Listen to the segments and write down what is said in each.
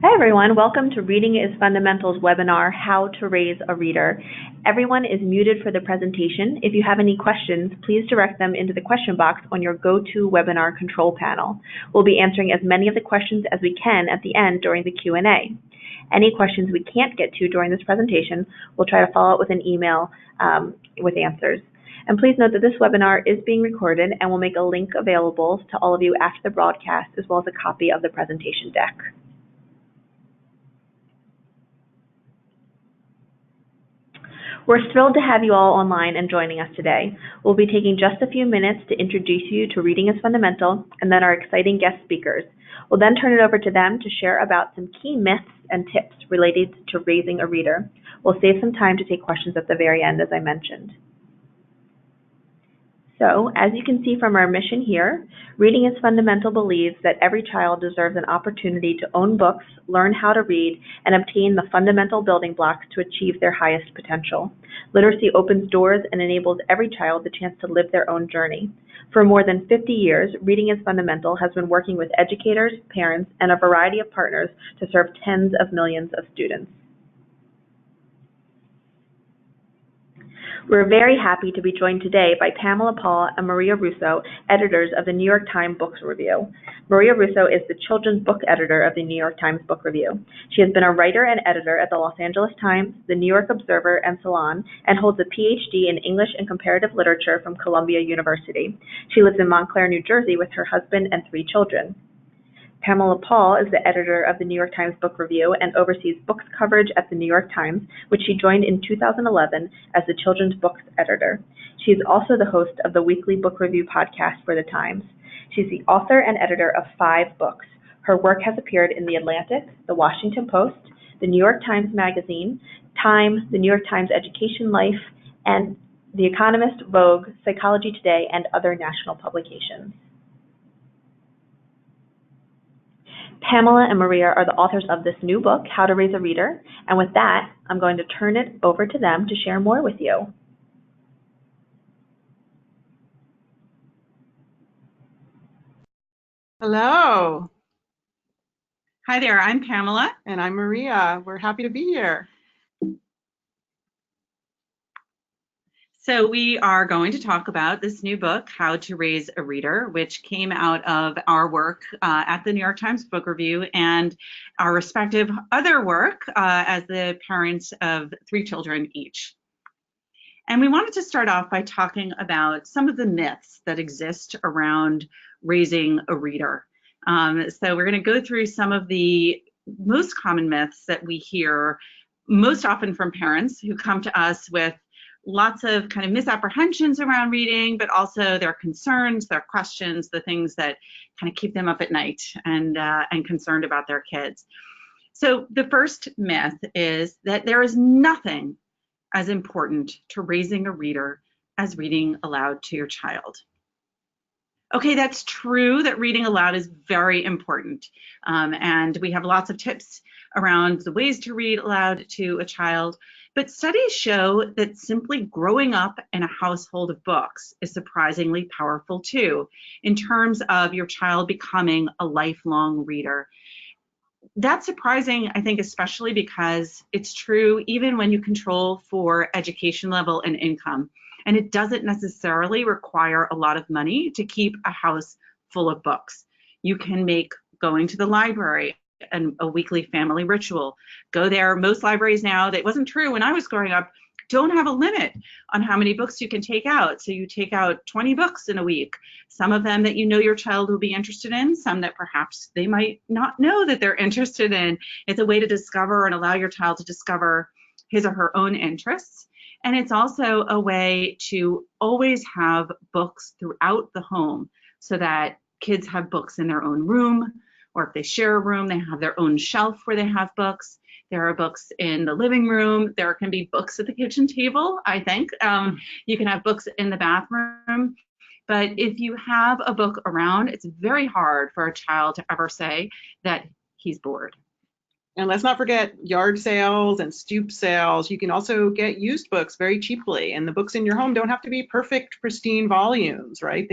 Hi everyone, welcome to Reading is Fundamental's webinar, How to Raise a Reader. Everyone is muted for the presentation. If you have any questions, please direct them into the question box on your GoToWebinar control panel. We'll be answering as many of the questions as we can at the end during the Q&A. Any questions we can't get to during this presentation, we'll try to follow up with an email with answers. And please note that this webinar is being recorded and we'll make a link available to all of you after the broadcast, as well as a copy of the presentation deck. We're thrilled to have you all online and joining us today. We'll be taking just a few minutes to introduce you to Reading is Fundamental and then our exciting guest speakers. We'll then turn it over to them to share about some key myths and tips related to raising a reader. We'll save some time to take questions at the very end, as I mentioned. So, as you can see from our mission here, Reading is Fundamental believes that every child deserves an opportunity to own books, learn how to read, and obtain the fundamental building blocks to achieve their highest potential. Literacy opens doors and enables every child the chance to live their own journey. For more than 50 years, Reading is Fundamental has been working with educators, parents, and a variety of partners to serve tens of millions of students. We're very happy to be joined today by Pamela Paul and Maria Russo, editors of the New York Times Book Review. Maria Russo is the children's book editor of the New York Times Book Review. She has been a writer and editor at the Los Angeles Times, the New York Observer, and Salon, and holds a PhD in English and Comparative Literature from Columbia University. She lives in Montclair, New Jersey with her husband and 3 children. Pamela Paul is the editor of the New York Times Book Review and oversees books coverage at the New York Times, which she joined in 2011 as the children's books editor. She is also the host of the weekly book review podcast for the Times. She's the author and editor of 5 books. Her work has appeared in The Atlantic, The Washington Post, the New York Times Magazine, Time, the New York Times Education Life, and The Economist, Vogue, Psychology Today, and other national publications. Pamela and Maria are the authors of this new book, How to Raise a Reader, and with that, I'm going to turn it over to them to share more with you. Hello. Hi there, I'm Pamela. And I'm Maria. We're happy to be here. So we are going to talk about this new book, How to Raise a Reader, which came out of our work at the New York Times Book Review and our respective other work as the parents of 3 children each. And we wanted to start off by talking about some of the myths that exist around raising a reader. So we're going to go through some of the most common myths that we hear most often from parents who come to us with lots of kind of misapprehensions around reading, but also their concerns, their questions, the things that kind of keep them up at night and concerned about their kids. So the first myth is that there is nothing as important to raising a reader as reading aloud to your child. Okay, that's true that reading aloud is very important. And we have lots of tips around the ways to read aloud to a child. But studies show that simply growing up in a household of books is surprisingly powerful too, in terms of your child becoming a lifelong reader. That's surprising, I think, especially because it's true even when you control for education level and income. And it doesn't necessarily require a lot of money to keep a house full of books. You can make going to the library and a weekly family ritual. Go there. Most libraries now, that wasn't true when I was growing up, don't have a limit on how many books you can take out. So you take out 20 books in a week, some of them that you know your child will be interested in, some that perhaps they might not know that they're interested in. It's a way to discover and allow your child to discover his or her own interests. And it's also a way to always have books throughout the home so that kids have books in their own room, or if they share a room, they have their own shelf where they have books. There are books in the living room. There can be books at the kitchen table, I think. You can have books in the bathroom. But if you have a book around, it's very hard for a child to ever say that he's bored. And let's not forget yard sales and stoop sales. You can also get used books very cheaply. And the books in your home don't have to be perfect, pristine volumes, right?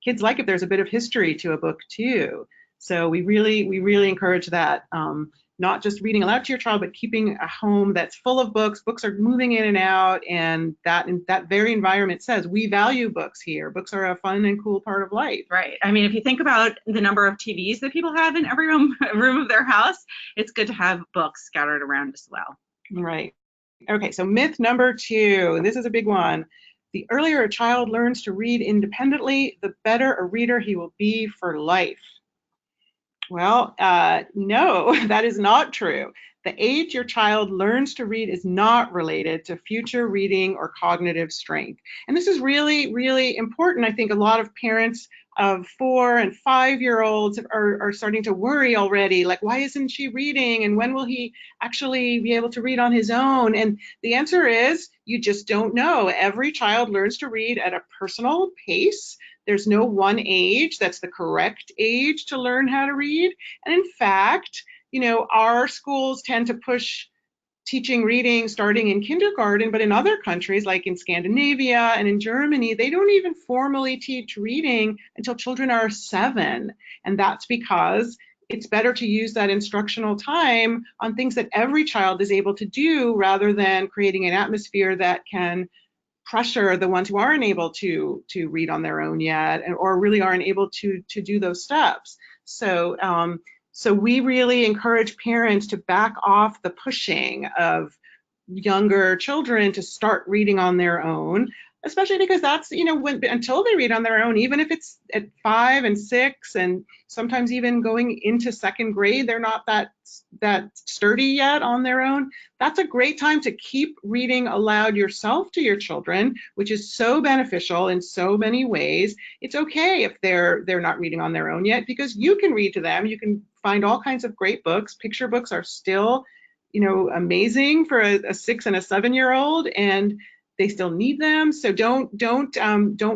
Kids like if there's a bit of history to a book too. So we really encourage that. not just reading aloud to your child, but keeping a home that's full of books. Books are moving in and out, and that very environment says we value books here. Books are a fun and cool part of life. Right. I mean, if you think about the number of TVs that people have in every room of their house, it's good to have books scattered around as well. Right. Okay, so myth number 2, and this is a big one. The earlier a child learns to read independently, the better a reader he will be for life. Well, no, that is not true. The age your child learns to read is not related to future reading or cognitive strength. And this is really, really important. I think a lot of parents of 4 and 5-year-olds are starting to worry already, like, why isn't she reading? And when will he actually be able to read on his own? And the answer is, you just don't know. Every child learns to read at a personal pace. There's no one age that's the correct age to learn how to read. And in fact, our schools tend to push teaching reading starting in kindergarten, but in other countries, like in Scandinavia and in Germany, they don't even formally teach reading until children are 7. And that's because it's better to use that instructional time on things that every child is able to do, rather than creating an atmosphere that can pressure the ones who aren't able to read on their own yet, or really aren't able to do those steps. So we really encourage parents to back off the pushing of younger children to start reading on their own, especially because that's, until they read on their own, even if it's at 5 and 6 and sometimes even going into 2nd grade, they're not that sturdy yet on their own. That's a great time to keep reading aloud yourself to your children, which is so beneficial in so many ways. It's okay if they're not reading on their own yet, because you can read to them. You can find all kinds of great books. Picture books are still, amazing for a 6 and a 7-year-old, and they still need them. So don't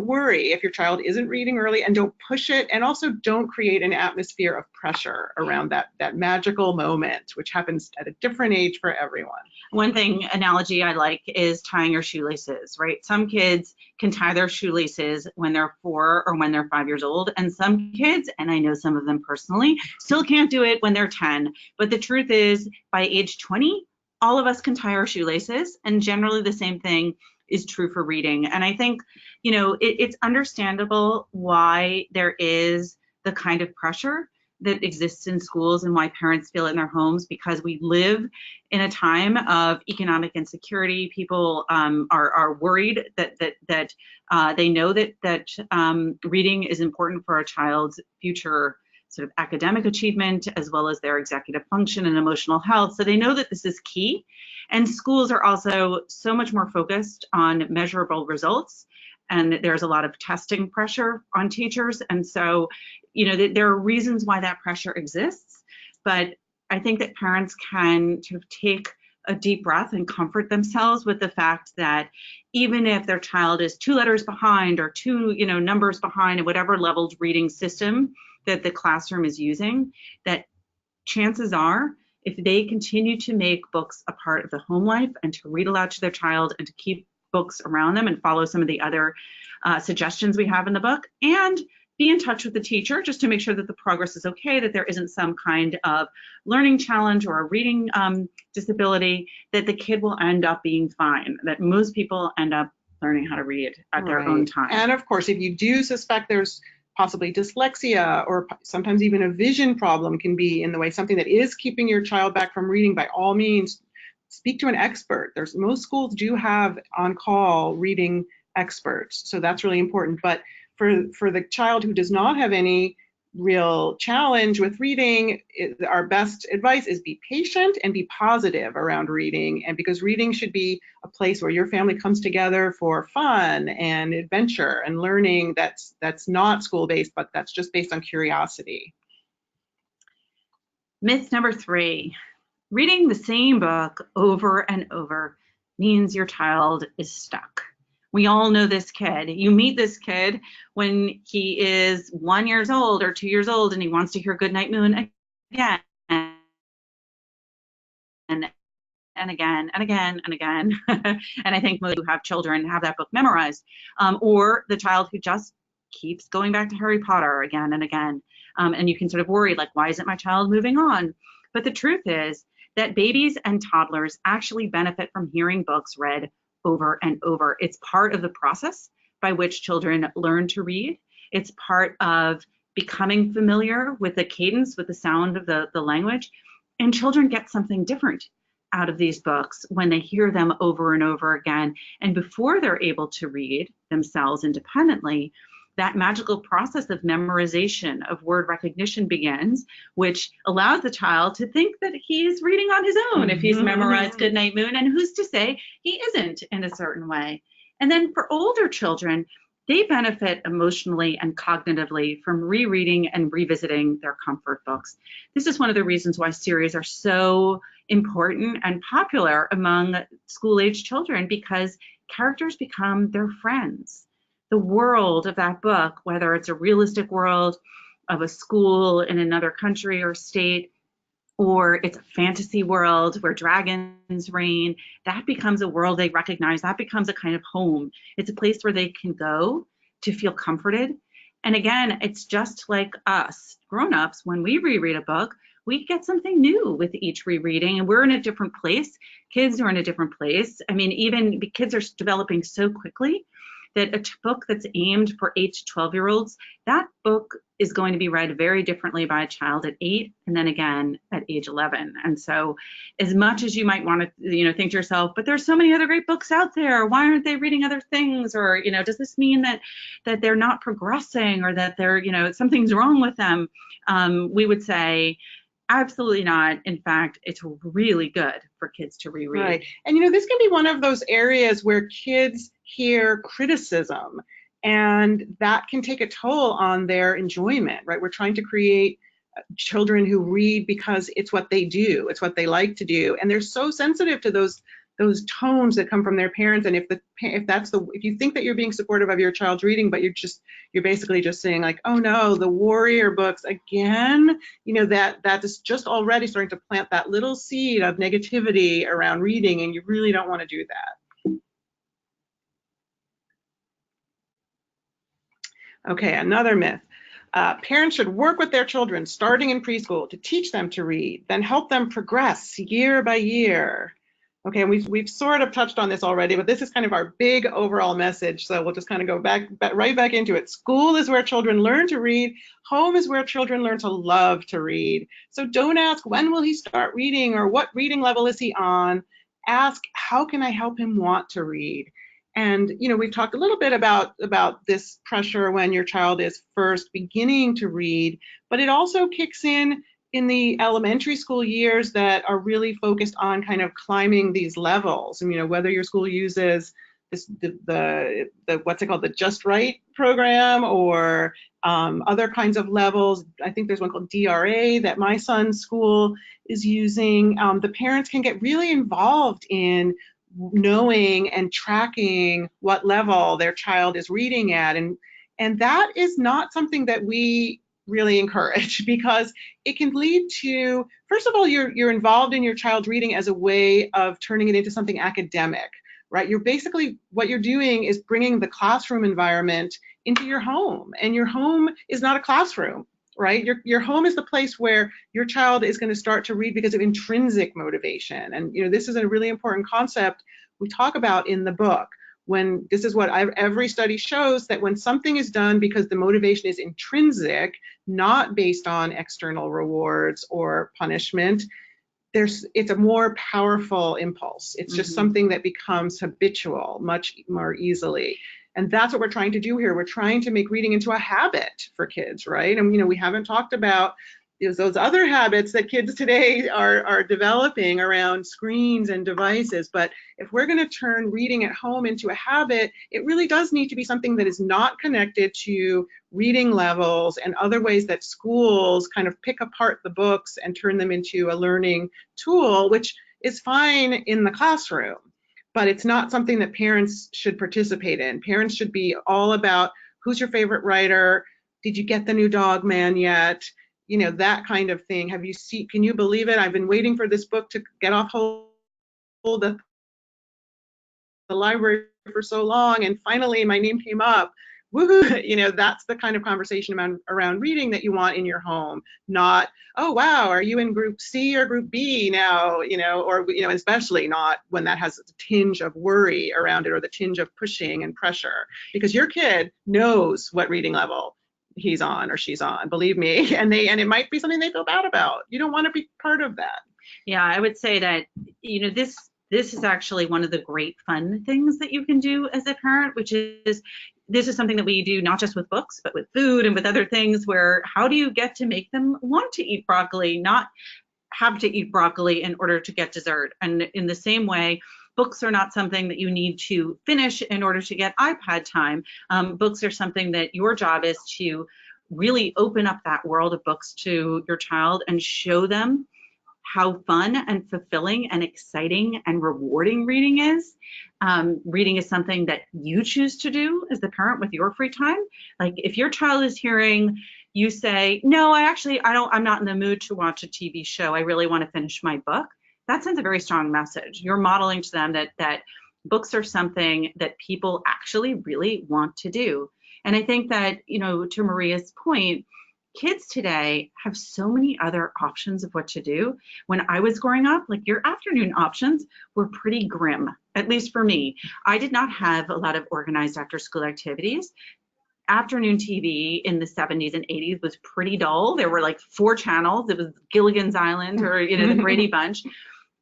worry if your child isn't reading early, and don't push it, and also don't create an atmosphere of pressure around that magical moment, which happens at a different age for everyone. One analogy I like is tying your shoelaces, right? Some kids can tie their shoelaces when they're 4 or when they're 5 years old, and some kids, and I know some of them personally, still can't do it when they're 10. But the truth is, by age 20, all of us can tie our shoelaces, and generally the same thing is true for reading. And I think, it's understandable why there is the kind of pressure that exists in schools and why parents feel it in their homes, because we live in a time of economic insecurity. People are worried that they know that reading is important for a child's future sort of academic achievement, as well as their executive function and emotional health. So they know that this is key. And schools are also so much more focused on measurable results. And there's a lot of testing pressure on teachers. And so, there are reasons why that pressure exists. But I think that parents can sort of take a deep breath and comfort themselves with the fact that even if their child is 2 letters behind or 2, numbers behind in whatever leveled reading system that the classroom is using, that chances are, if they continue to make books a part of the home life and to read aloud to their child and to keep books around them and follow some of the other suggestions we have in the book, and be in touch with the teacher just to make sure that the progress is okay, that there isn't some kind of learning challenge or a reading disability, that the kid will end up being fine, that most people end up learning how to read at their own time. And of course, if you do suspect there's possibly dyslexia or sometimes even a vision problem can be in the way, something that is keeping your child back from reading, by all means, speak to an expert. Most schools do have on-call reading experts, so that's really important. But for the child who does not have any real challenge with reading, our best advice is be patient and be positive around reading, and because reading should be a place where your family comes together for fun and adventure and learning that's not school-based, but that's just based on curiosity. Myth number 3, reading the same book over and over means your child is stuck. We all know this kid. You meet this kid when he is 1 year old or 2 years old, and he wants to hear Goodnight Moon again and again and again and again. And I think most who have children have that book memorized. Or the child who just keeps going back to Harry Potter again and again. And you can sort of worry, like, why isn't my child moving on? But the truth is that babies and toddlers actually benefit from hearing books read over and over. It's part of the process by which children learn to read. It's part of becoming familiar with the cadence, with the sound of the language. And children get something different out of these books when they hear them over and over again. And before they're able to read themselves independently, that magical process of memorization, of word recognition begins, which allows the child to think that he's reading on his own if he's memorized Goodnight Moon, and who's to say he isn't in a certain way. And then for older children, they benefit emotionally and cognitively from rereading and revisiting their comfort books. This is one of the reasons why series are so important and popular among school-age children, because characters become their friends. The world of that book, whether it's a realistic world of a school in another country or state, or it's a fantasy world where dragons reign, that becomes a world they recognize. That becomes a kind of home. It's a place where they can go to feel comforted. And again, it's just like us grown-ups, when we reread a book, we get something new with each rereading, and we're in a different place. Kids are in a different place. I mean, even kids are developing so quickly that a book that's aimed for 8 to 12-year-olds, that book is going to be read very differently by a child at 8 and then again at age 11. And so as much as you might want to, think to yourself, but there's so many other great books out there, why aren't they reading other things? Or, does this mean that they're not progressing, or that they're, something's wrong with them? We would say, absolutely not. In fact, it's really good for kids to reread. Right. And this can be one of those areas where kids hear criticism, and that can take a toll on their enjoyment, right? We're trying to create children who read because it's what they do, it's what they like to do, and they're so sensitive to those tones that come from their parents. And if you think that you're being supportive of your child's reading, but you're basically just saying like, oh no, the warrior books again, that is just already starting to plant that little seed of negativity around reading, and you really don't want to do that. Okay, another myth. Parents should work with their children starting in preschool to teach them to read, then help them progress year by year. Okay, we've sort of touched on this already, but this is kind of our big overall message, so we'll just kind of go right back into it. School is where children learn to read. Home is where children learn to love to read. So don't ask, when will he start reading, or what reading level is he on? Ask, how can I help him want to read? And we've talked a little bit about this pressure when your child is first beginning to read, but it also kicks in the elementary school years that are really focused on kind of climbing these levels. And whether your school uses the what's it called, the Just Right program, or other kinds of levels. I think there's one called DRA that my son's school is using. The parents can get really involved in knowing and tracking what level their child is reading at, and that is not something that we really encourage, because it can lead to, first of all, you're involved in your child's reading as a way of turning it into something academic, right? You're basically, what you're doing is bringing the classroom environment into your home, and your home is not a classroom, right? Your home is the place where your child is going to start to read because of intrinsic motivation. And this is a really important concept we talk about in the book. When this is what every study shows, that when something is done because the motivation is intrinsic, not based on external rewards or punishment, it's a more powerful impulse. It's just something that becomes habitual much more easily. And that's what we're trying to do here. We're trying to make reading into a habit for kids, right? And we haven't talked about those other habits that kids today are developing around screens and devices. But if we're going to turn reading at home into a habit, it really does need to be something that is not connected to reading levels and other ways that schools kind of pick apart the books and turn them into a learning tool, which is fine in the classroom, but it's not something that parents should participate in. Parents should be all about, who's your favorite writer? Did you get the new Dog Man yet? That kind of thing. Can you believe it? I've been waiting for this book to get off hold of the library for so long, and finally my name came up. woohoo, you know, that's the kind of conversation around reading that you want in your home, not, oh, wow, are you in group C or group B now, you know, or, you know, especially not when that has a tinge of worry around it or the tinge of pushing and pressure, because your kid knows what reading level he's on or she's on, believe me, and it might be something they feel bad about. You don't want to be part of that. Yeah, I would say that, you know, this is actually one of the great fun things that you can do as a parent, which is, this is something that we do not just with books, but with food and with other things, where how do you get to make them want to eat broccoli, not have to eat broccoli in order to get dessert? And in the same way, books are not something that you need to finish in order to get iPad time. Books are something that your job is to really open up that world of books to your child and show them how fun and fulfilling and exciting and rewarding reading is. Reading is something that you choose to do as the parent with your free time. Like if your child is hearing you say, no, I'm not in the mood to watch a TV show, I really want to finish my book, that sends a very strong message. You're modeling to them that books are something that people actually really want to do. And I think that, you know, to Maria's point, kids today have so many other options of what to do. When I was growing up, like your afternoon options were pretty grim, at least for me. I did not have a lot of organized after school activities. Afternoon TV in the 70s and 80s was pretty dull. There were like 4 channels. It was Gilligan's Island or, you know, the Brady Bunch.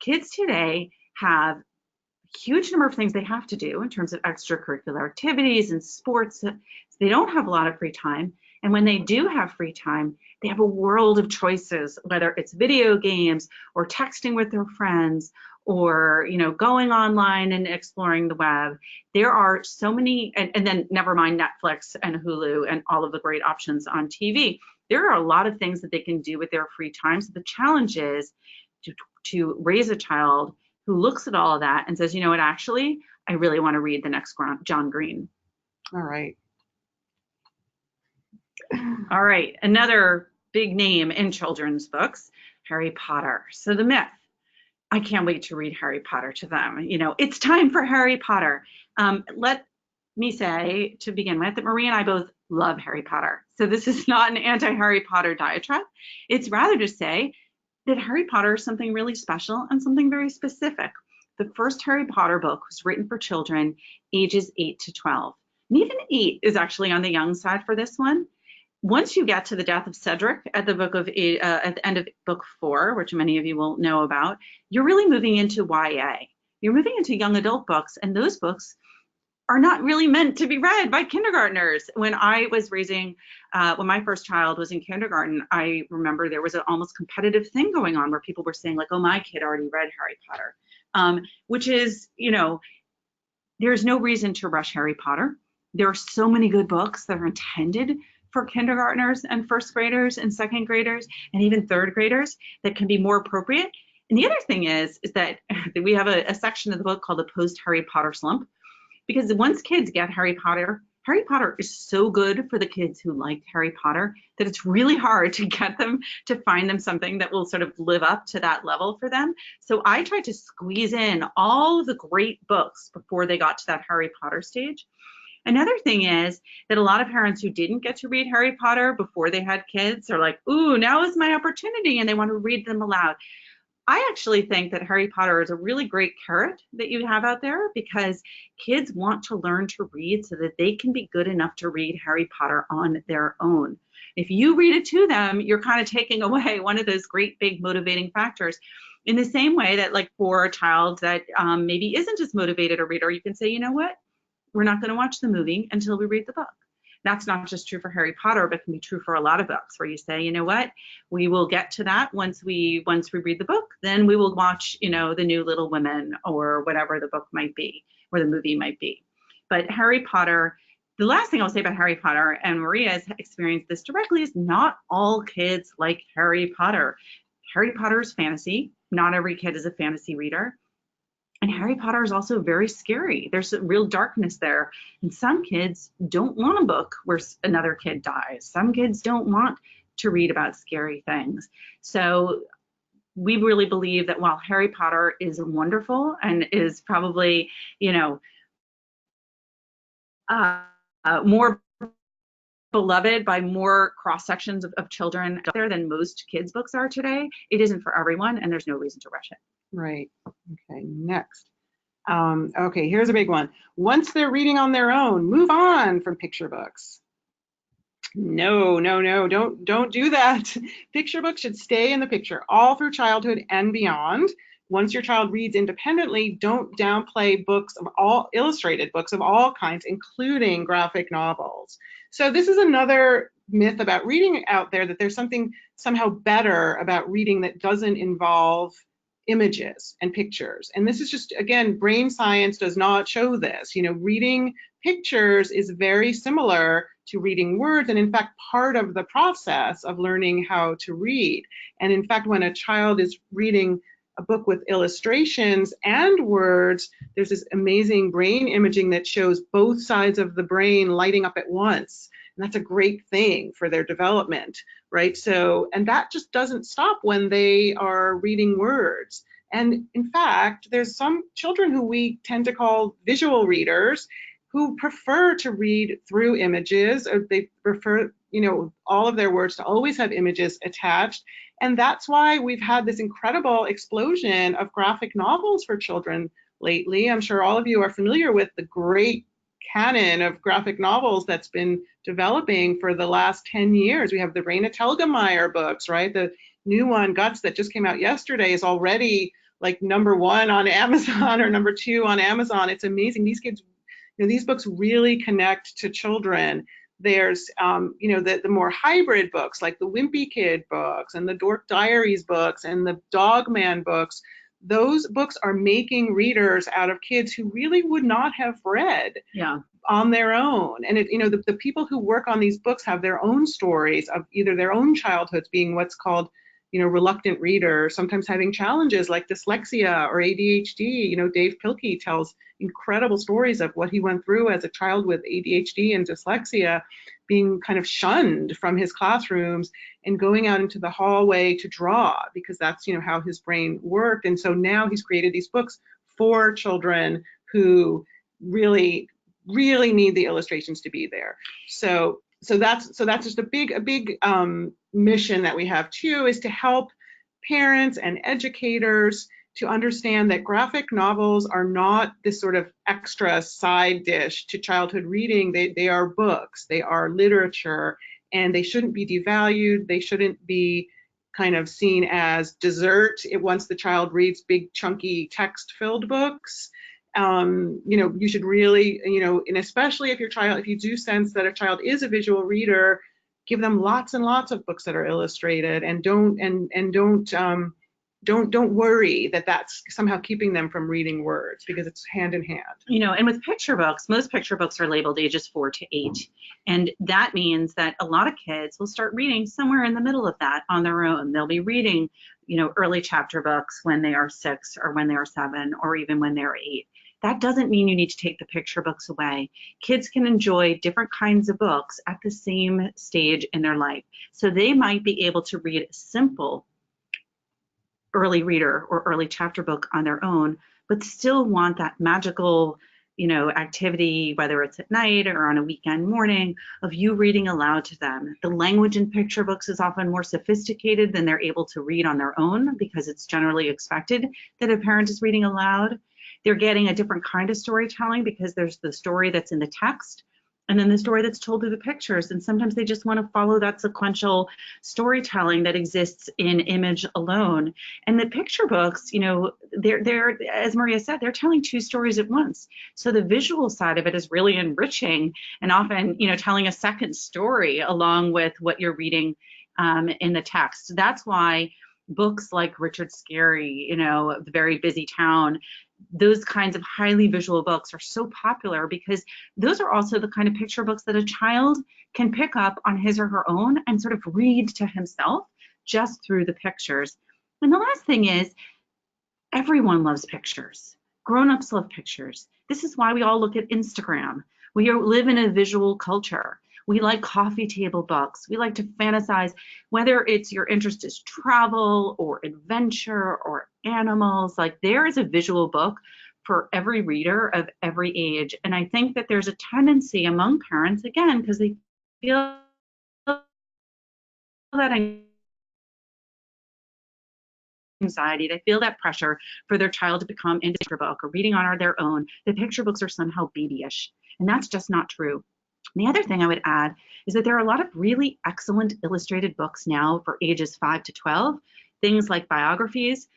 Kids today have a huge number of things they have to do in terms of extracurricular activities and sports. So they don't have a lot of free time. And when they do have free time, they have a world of choices, whether it's video games or texting with their friends or, you know, going online and exploring the web. There are so many, and then never mind Netflix and Hulu and all of the great options on TV. There are a lot of things that they can do with their free time. So the challenge is to raise a child who looks at all of that and says, you know what, actually, I really want to read the next John Green. All right. All right, another big name in children's books, Harry Potter. So the myth, I can't wait to read Harry Potter to them. You know, it's time for Harry Potter. Let me say to begin with that Marie and I both love Harry Potter. So this is not an anti-Harry Potter diatribe. It's rather to say that Harry Potter is something really special and something very specific. The first Harry Potter book was written for children ages 8 to 12. And even 8 is actually on the young side for this one. Once you get to the death of Cedric at the end of book 4, which many of you will know about, you're really moving into YA. You're moving into young adult books, and those books are not really meant to be read by kindergartners. When I was raising, when my first child was in kindergarten, I remember there was an almost competitive thing going on where people were saying like, oh, my kid already read Harry Potter, which is, you know, there's no reason to rush Harry Potter. There are so many good books that are intended for kindergartners and first graders and second graders and even third graders that can be more appropriate. And the other thing is that we have a section of the book called the post-Harry Potter slump, because once kids get Harry Potter is so good for the kids who liked Harry Potter that it's really hard to get them to find them something that will sort of live up to that level for them. So I tried to squeeze in all of the great books before they got to that Harry Potter stage. Another thing is that a lot of parents who didn't get to read Harry Potter before they had kids are like, ooh, now is my opportunity, and they want to read them aloud. I actually think that Harry Potter is a really great carrot that you have out there, because kids want to learn to read so that they can be good enough to read Harry Potter on their own. If you read it to them, you're kind of taking away one of those great big motivating factors. In the same way that, like, for a child that maybe isn't as motivated a reader, you can say, you know what? We're not going to watch the movie until we read the book. That's not just true for Harry Potter, but can be true for a lot of books, where you say, you know what, we will get to that once we read the book, then we will watch, you know, The New Little Women or whatever the book might be, or the movie might be. But Harry Potter, the last thing I'll say about Harry Potter, and Maria has experienced this directly, is not all kids like Harry Potter. Harry Potter is fantasy. Not every kid is a fantasy reader. And Harry Potter is also very scary. There's a real darkness there. And some kids don't want a book where another kid dies. Some kids don't want to read about scary things. So we really believe that while Harry Potter is wonderful and is probably, you know, more beloved by more cross sections of children out there than most kids' books are today, it isn't for everyone, and there's no reason to rush it. Right. Okay, next. Okay, here's a big one. Once they're reading on their own, move on from picture books. No, don't do that. Picture books should stay in the picture all through childhood and beyond. Once your child reads independently, don't downplay books of all illustrated books of all kinds, including graphic novels. So this is another myth about reading out there, that there's something somehow better about reading that doesn't involve images and pictures. And this is just, again, brain science does not show this. Reading pictures is very similar to reading words, and in fact, part of the process of learning how to read. And in fact, when a child is reading a book with illustrations and words, there's this amazing brain imaging that shows both sides of the brain lighting up at once. And that's a great thing for their development, right? So, and that just doesn't stop when they are reading words. And in fact, there's some children who we tend to call visual readers who prefer to read through images, or they prefer, all of their words to always have images attached. And that's why we've had this incredible explosion of graphic novels for children lately. I'm sure all of you are familiar with the great canon of graphic novels that's been developing for the last 10 years. We have the Raina Telgemeier books, right? The new one, Guts, that just came out yesterday, is already like #1 on Amazon or #2 on Amazon. It's amazing. These kids, these books really connect to children. There's, the more hybrid books like the Wimpy Kid books and the Dork Diaries books and the Dog Man books. Those books are making readers out of kids who really would not have read on their own. And the people who work on these books have their own stories of either their own childhoods being what's called, reluctant readers, sometimes having challenges like dyslexia or ADHD. Dave Pilkey tells incredible stories of what he went through as a child with ADHD and dyslexia, being kind of shunned from his classrooms and going out into the hallway to draw, because that's, how his brain worked. And so now he's created these books for children who really, really need the illustrations to be there. So that's just a big mission that we have too, is to help parents and educators to understand that graphic novels are not this sort of extra side dish to childhood reading. They are books, they are literature, and they shouldn't be devalued. They shouldn't be kind of seen as dessert once the child reads big chunky text-filled books. You should really, and especially if you do sense that a child is a visual reader, give them lots and lots of books that are illustrated, and don't worry that that's somehow keeping them from reading words, because it's hand in hand. And with picture books, most picture books are labeled ages 4 to 8. And that means that a lot of kids will start reading somewhere in the middle of that on their own. They'll be reading, early chapter books when they are 6 or when they are 7 or even when they're 8. That doesn't mean you need to take the picture books away. Kids can enjoy different kinds of books at the same stage in their life. So they might be able to read a simple early reader or early chapter book on their own, but still want that magical, activity, whether it's at night or on a weekend morning, of you reading aloud to them. The language in picture books is often more sophisticated than they're able to read on their own, because it's generally expected that a parent is reading aloud. They're getting a different kind of storytelling, because there's the story that's in the text and then the story that's told through the pictures. And sometimes they just want to follow that sequential storytelling that exists in image alone. And the picture books, they're, as Maria said, they're telling 2 stories at once. So the visual side of it is really enriching, and often, telling a second story along with what you're reading in the text. That's why books like Richard Scarry, The Very Busy Town, those kinds of highly visual books are so popular, because those are also the kind of picture books that a child can pick up on his or her own and sort of read to himself just through the pictures. And the last thing is, everyone loves pictures. Grown-ups love pictures. This is why we all look at Instagram. We live in a visual culture. We like coffee table books. We like to fantasize, whether it's your interest is travel or adventure or animals. Like, there is a visual book for every reader of every age. And I think that there's a tendency among parents, again, because they feel that anxiety, they feel that pressure for their child to become into a book or reading on their own, that picture books are somehow babyish. And that's just not true. And the other thing I would add is that there are a lot of really excellent illustrated books now for ages 5 to 12, things like biographies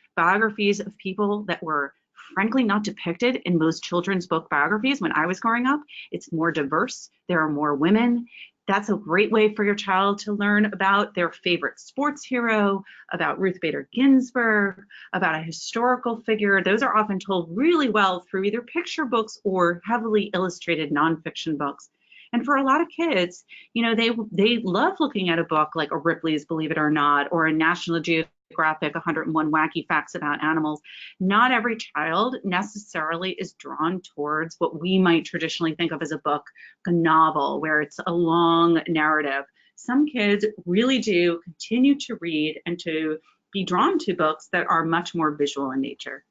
of people that were frankly not depicted in most children's book biographies when I was growing up. It's more diverse. There are more women. That's a great way for your child to learn about their favorite sports hero, about Ruth Bader Ginsburg, about a historical figure. Those are often told really well through either picture books or heavily illustrated nonfiction books. And for a lot of kids, you know, they love looking at a book like a Ripley's Believe It or Not or a National Geographic 101 Wacky Facts About Animals. Not every child necessarily is drawn towards what we might traditionally think of as a book, a novel, where it's a long narrative. Some kids really do continue to read and to be drawn to books that are much more visual in nature.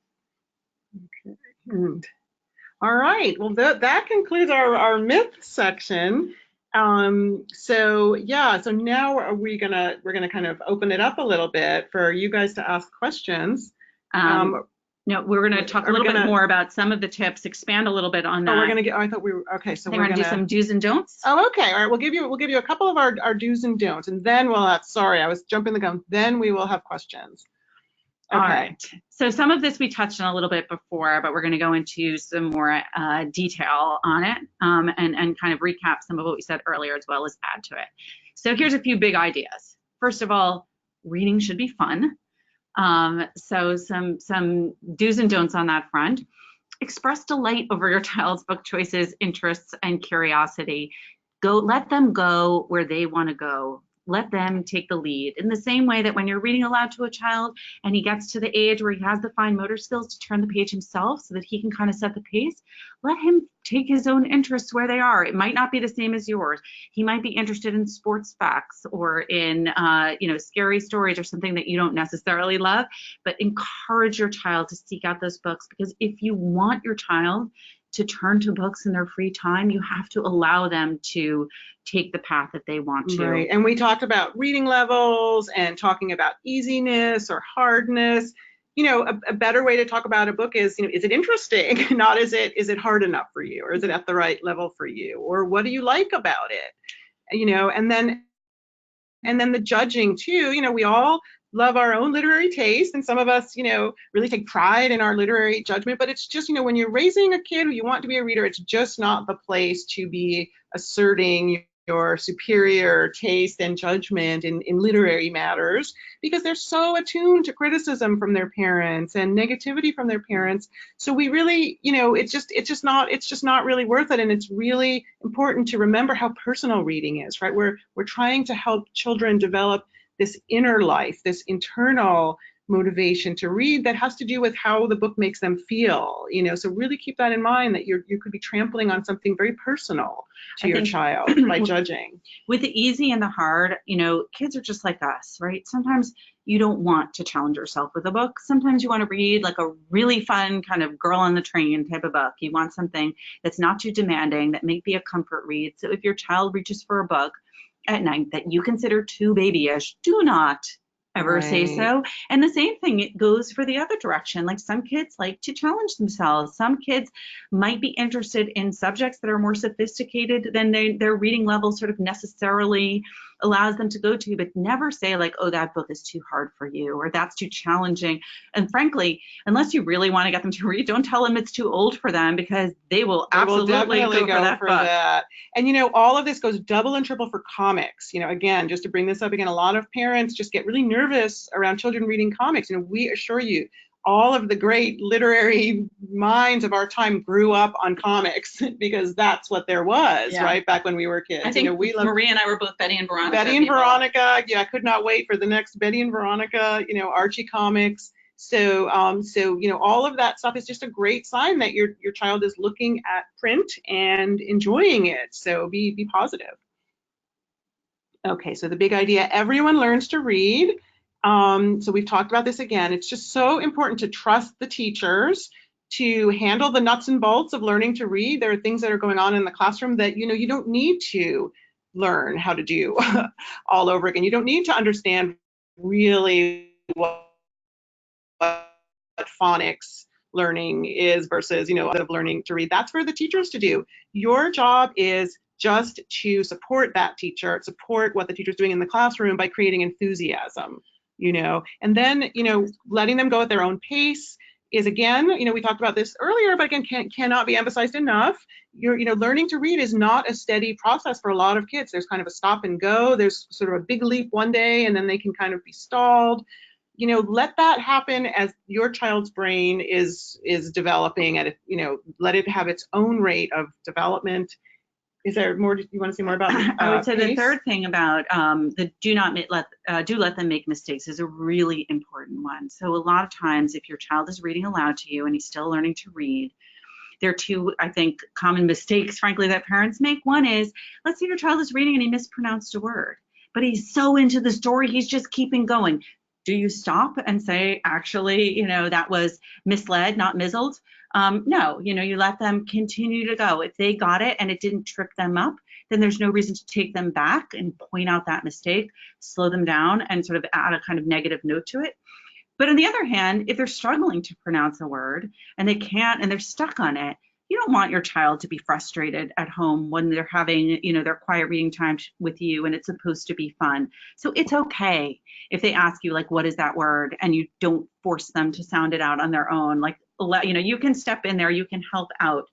Okay. All right, well, that concludes our myth section. So now we're gonna kind of open it up a little bit for you guys to ask questions. No, we're going to talk a little bit more about some of the tips, expand a little bit on that. Oh, we're going to get, I thought we were, okay, so we're going to do some do's and don'ts. Oh, okay, all right, we'll give you a couple of our do's and don'ts, and then we'll have, sorry, I was jumping the gun, then we will have questions. Okay. All right, so some of this we touched on a little bit before, but we're going to go into some more detail on it and kind of recap some of what we said earlier as well as add to it. So here's a few big ideas. First of all, reading should be fun. So some do's and don'ts on that front. Express delight over your child's book choices, interests, and curiosity. Let them go where they want to go. Let them take the lead. In the same way that when you're reading aloud to a child and he gets to the age where he has the fine motor skills to turn the page himself so that he can kind of set the pace, let him take his own interests where they are. It might not be the same as yours. He might be interested in sports facts or in scary stories or something that you don't necessarily love, but encourage your child to seek out those books, because if you want your child to turn to books in their free time, you have to allow them to take the path that they want to. Right, and we talked about reading levels and talking about easiness or hardness. You know, a better way to talk about a book is, is it interesting? Not is it hard enough for you, or is it at the right level for you, or what do you like about it? And then the judging too. We all love our own literary taste, and some of us, really take pride in our literary judgment, but it's just, when you're raising a kid who you want to be a reader, it's just not the place to be asserting your superior taste and judgment in literary matters, because they're so attuned to criticism from their parents and negativity from their parents. So we really, it's just not really worth it. And it's really important to remember how personal reading is, right? We're trying to help children develop this inner life, this internal motivation to read that has to do with how the book makes them feel. So really keep that in mind, that you could be trampling on something very personal to your child by judging. With the easy and the hard, kids are just like us, right? Sometimes you don't want to challenge yourself with a book. Sometimes you want to read like a really fun kind of girl on the train type of book. You want something that's not too demanding, that may be a comfort read. So if your child reaches for a book at night that you consider too babyish, do not ever say so. And the same thing, it goes for the other direction. Like, some kids like to challenge themselves. Some kids might be interested in subjects that are more sophisticated than their reading level sort of necessarily allows them to go to, but never say like, oh, that book is too hard for you, or that's too challenging. And frankly, unless you really want to get them to read, don't tell them it's too old for them, because they will absolutely go for that. And all of this goes double and triple for comics. Again, just to bring this up again, a lot of parents just get really nervous around children reading comics. We assure you, all of the great literary minds of our time grew up on comics, because that's what there was, right, back when we were kids. I think we Maria and I were both Betty and Veronica. Betty and Veronica, I could not wait for the next Betty and Veronica, Archie comics. So all of that stuff is just a great sign that your child is looking at print and enjoying it. So be positive. Okay, so the big idea: everyone learns to read. So we've talked about this again. It's just so important to trust the teachers to handle the nuts and bolts of learning to read. There are things that are going on in the classroom that you don't need to learn how to do all over again. You don't need to understand really what phonics learning is versus, of learning to read. That's for the teachers to do. Your job is just to support that teacher, support what the teacher's doing in the classroom by creating enthusiasm, and then, letting them go at their own pace is, again, we talked about this earlier, but again, cannot be emphasized enough. Learning to read is not a steady process for a lot of kids. There's kind of a stop and go. There's sort of a big leap one day, and then they can kind of be stalled. Let that happen as your child's brain is developing at let it have its own rate of development. Is there more you want to say more about? I would say pace? The third thing about the do let them make mistakes is a really important one. So a lot of times, if your child is reading aloud to you and he's still learning to read, there are two, I think, common mistakes, frankly, that parents make. One is, let's say your child is reading and he mispronounced a word, but he's so into the story, he's just keeping going. Do you stop and say, actually, that was misled, not mizzled? No, you let them continue to go. If they got it and it didn't trip them up, then there's no reason to take them back and point out that mistake, slow them down, and sort of add a kind of negative note to it. But on the other hand, if they're struggling to pronounce a word and they can't and they're stuck on it, you don't want your child to be frustrated at home when they're having, their quiet reading time with you and it's supposed to be fun. So it's okay if they ask you, like, what is that word? And you don't force them to sound it out on their own. Like, you can step in there, you can help out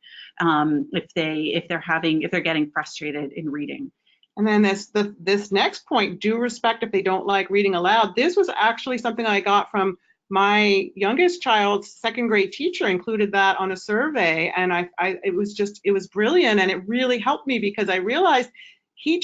if they're getting frustrated in reading. And then this next point, do respect if they don't like reading aloud. This was actually something I got from my youngest child's second grade teacher, included that on a survey. And it was brilliant. And it really helped me because I realized he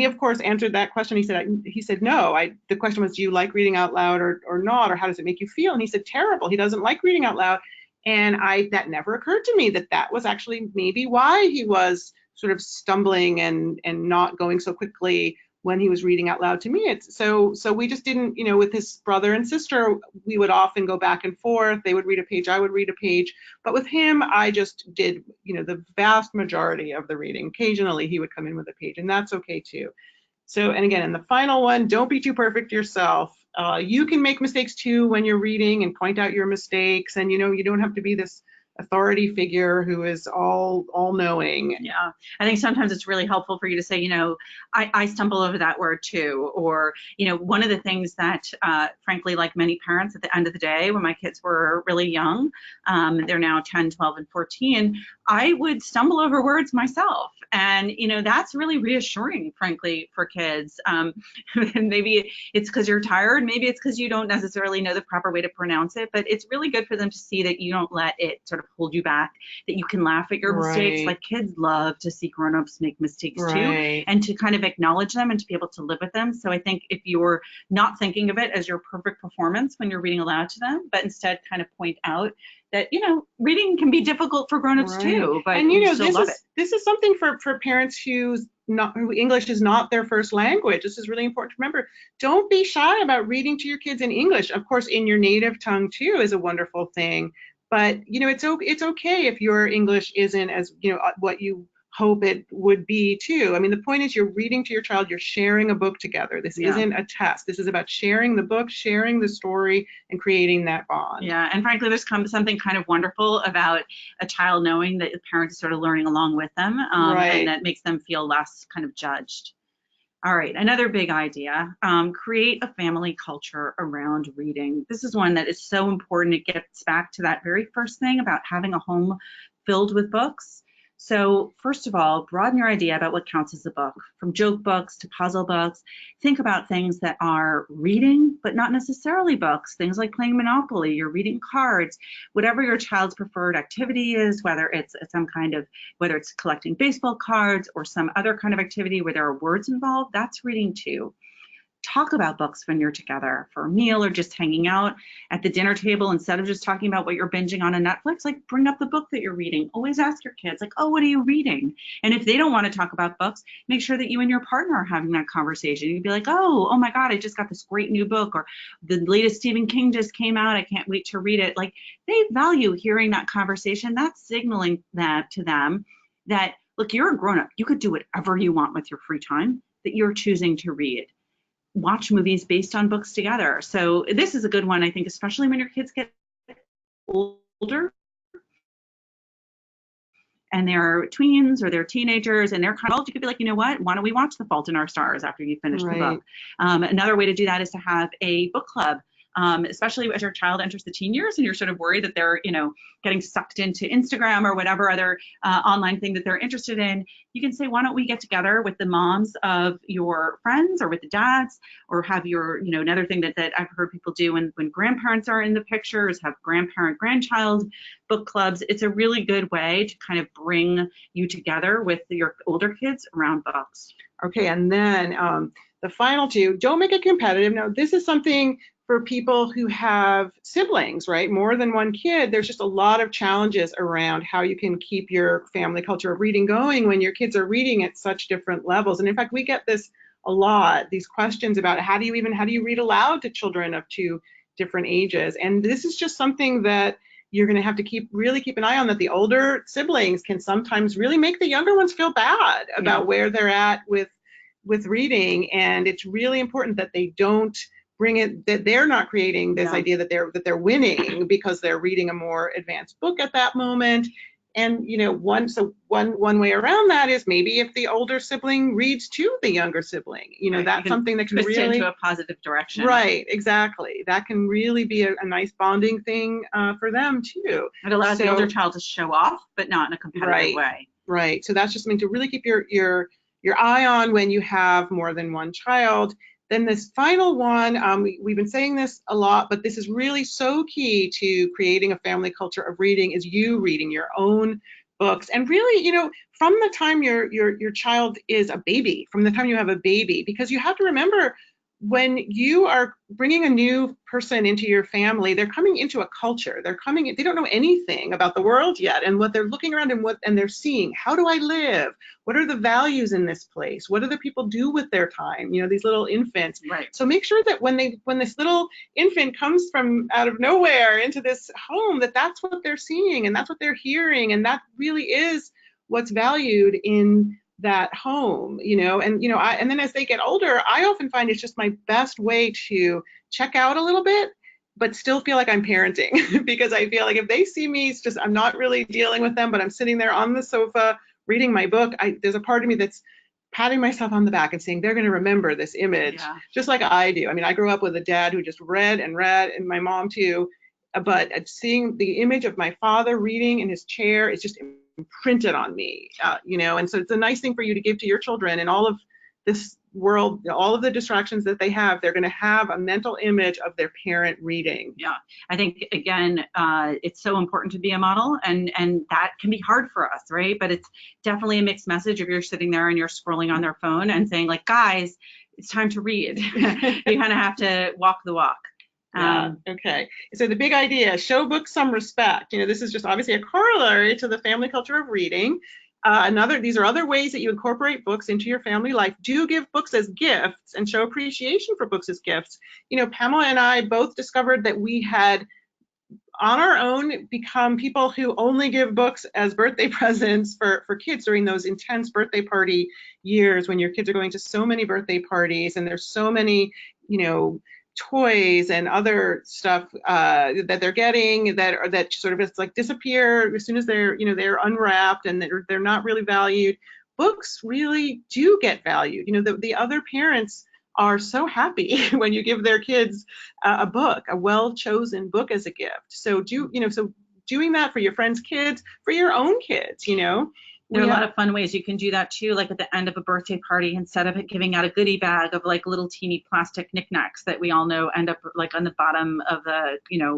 of course answered that question. He said, no, the question was, do you like reading out loud or not? Or how does it make you feel? And he said, terrible. He doesn't like reading out loud. And that never occurred to me that was actually maybe why he was sort of stumbling and not going so quickly when he was reading out loud to me. So we just didn't, with his brother and sister, we would often go back and forth. They would read a page, I would read a page. But with him, I just did, the vast majority of the reading. Occasionally he would come in with a page, and that's okay too. So, and again, in the final one, don't be too perfect yourself. You can make mistakes too when you're reading and point out your mistakes. And, you don't have to be this authority figure who is all knowing. Yeah, I think sometimes it's really helpful for you to say, I stumble over that word too. Or, one of the things that, frankly, like many parents at the end of the day, when my kids were really young, they're now 10, 12, and 14, I would stumble over words myself. And, that's really reassuring, frankly, for kids. And maybe it's because you're tired. Maybe it's because you don't necessarily know the proper way to pronounce it. But it's really good for them to see that you don't let it sort of hold you back, that you can laugh at your mistakes. Like, kids love to see grown-ups make mistakes too, and to kind of acknowledge them and to be able to live with them. So I think if you're not thinking of it as your perfect performance when you're reading aloud to them, but instead kind of point out that, reading can be difficult for grown-ups too, but and this is something for parents who English is not their first language. This is really important to remember. Don't be shy about reading to your kids in English. Of course, in your native tongue too is a wonderful thing. But, it's okay if your English isn't as, what you hope it would be too. I mean, the point is you're reading to your child, you're sharing a book together. This isn't a test. This is about sharing the book, sharing the story, and creating that bond. Yeah, and frankly, there's something kind of wonderful about a child knowing that the parent is sort of learning along with them, and that makes them feel less kind of judged. All right, another big idea, create a family culture around reading. This is one that is so important. It gets back to that very first thing about having a home filled with books. So first of all, broaden your idea about what counts as a book, from joke books to puzzle books. Think about things that are reading, but not necessarily books, things like playing Monopoly, you're reading cards, whatever your child's preferred activity is, whether it's whether it's collecting baseball cards or some other kind of activity where there are words involved, that's reading too. Talk about books when you're together for a meal or just hanging out at the dinner table. Instead of just talking about what you're binging on a Netflix, like, bring up the book that you're reading. Always ask your kids, like, oh, what are you reading? And if they don't want to talk about books, make sure that you and your partner are having that conversation. You'd be like, oh my God, I just got this great new book, or the latest Stephen King just came out. I can't wait to read it. Like, they value hearing that conversation. That's signaling that to them that, look, you're a grown-up. You could do whatever you want with your free time. that you're choosing to read. Watch movies based on books together. So this is a good one, I think, especially when your kids get older and they're tweens or they're teenagers and they're kind of old. You could be like, you know what, why don't we watch The Fault in Our Stars after you finish the book? Another way to do that is to have a book club. Especially as your child enters the teen years and you're sort of worried that they're, getting sucked into Instagram or whatever other online thing that they're interested in. You can say, why don't we get together with the moms of your friends or with the dads, or have your, another thing that I've heard people do when grandparents are in the picture is have grandchild book clubs. It's a really good way to kind of bring you together with your older kids around books. Okay, and then the final two, don't make it competitive. Now, this is something for people who have siblings, right? More than one kid. There's just a lot of challenges around how you can keep your family culture of reading going when your kids are reading at such different levels. And in fact, we get this a lot, these questions about how do you read aloud to children of 2 different ages? And this is just something that you're going to have to really keep an eye on, that the older siblings can sometimes really make the younger ones feel bad about where they're at with reading. And it's really important that they don't bring it, that they're not creating this idea that they're winning because they're reading a more advanced book at that moment. And one way around that is maybe if the older sibling reads to the younger sibling, that's something that can twist really into a positive direction. Right, exactly. That can really be a nice bonding thing for them too. It allows the older child to show off, but not in a competitive way. Right. So that's just something to really keep your eye on when you have more than one child. Then this final one, we've been saying this a lot, but this is really so key to creating a family culture of reading, is you reading your own books. And really, from the time your child is a baby, from the time you have a baby, because you have to remember, when you are bringing a new person into your family, they're coming into a culture. They don't know anything about the world yet, and what they're looking around and they're seeing, how do I live? What are the values in this place? What do the people do with their time? These little infants. Right. So make sure that when this little infant comes from out of nowhere into this home, that's what they're seeing and that's what they're hearing, and that really is what's valued in that home, and then as they get older, I often find it's just my best way to check out a little bit, but still feel like I'm parenting because I feel like if they see me, it's just, I'm not really dealing with them, but I'm sitting there on the sofa reading my book. There's a part of me that's patting myself on the back and saying, they're going to remember this image, just like I do. I mean, I grew up with a dad who just read, and my mom too, but seeing the image of my father reading in his chair, it's just imprinted on me, and so it's a nice thing for you to give to your children. In all of this world, all of the distractions that they have, they're going to have a mental image of their parent reading. Yeah, I think, again, it's so important to be a model, and that can be hard for us, right? But it's definitely a mixed message if you're sitting there and you're scrolling on their phone and saying, like, guys, it's time to read. You kind of have to walk the walk. Okay. So the big idea, show books some respect. This is just obviously a corollary to the family culture of reading. These are other ways that you incorporate books into your family life. Do give books as gifts and show appreciation for books as gifts. Pamela and I both discovered that we had, on our own, become people who only give books as birthday presents for kids during those intense birthday party years when your kids are going to so many birthday parties and there's so many, toys and other stuff that they're getting that sort of it's like disappear as soon as they're unwrapped, and they're not really valued. Books really do get valued. The other parents are so happy when you give their kids a book, a well-chosen book as a gift. So doing that for your friends' kids, for your own kids, There are a lot of fun ways you can do that too, like at the end of a birthday party, instead of giving out a goodie bag of like little teeny plastic knickknacks that we all know end up like on the bottom of the,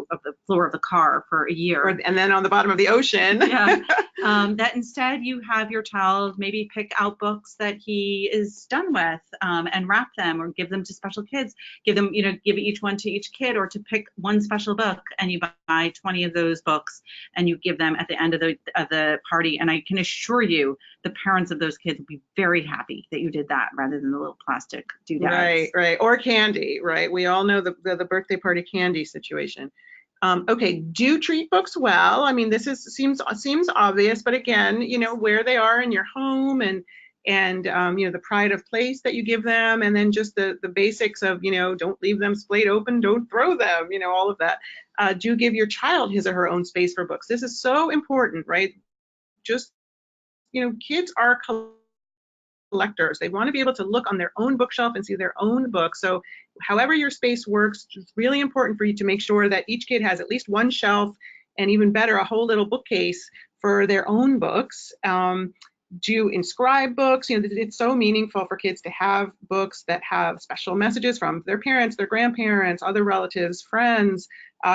of the floor of the car for a year. And then on the bottom of the ocean. That instead you have your child maybe pick out books that he is done with, and wrap them or give them to special kids. Give them, give each one to each kid, or to pick one special book, and you buy 20 of those books and you give them at the end of the party. And I can assure you, the parents of those kids will be very happy that you did that rather than the little plastic doodads. Right. Or candy, right? We all know the birthday party candy situation. Okay, do treat books well. I mean, this seems obvious, but again, where they are in your home, and and the pride of place that you give them, and then just the basics of, don't leave them splayed open, don't throw them, all of that. Do give your child his or her own space for books. This is so important, right? Just, kids are collectors. They want to be able to look on their own bookshelf and see their own books. So however your space works, it's really important for you to make sure that each kid has at least one shelf, and even better, a whole little bookcase for their own books. Do inscribe books. It's so meaningful for kids to have books that have special messages from their parents, their grandparents, other relatives, friends.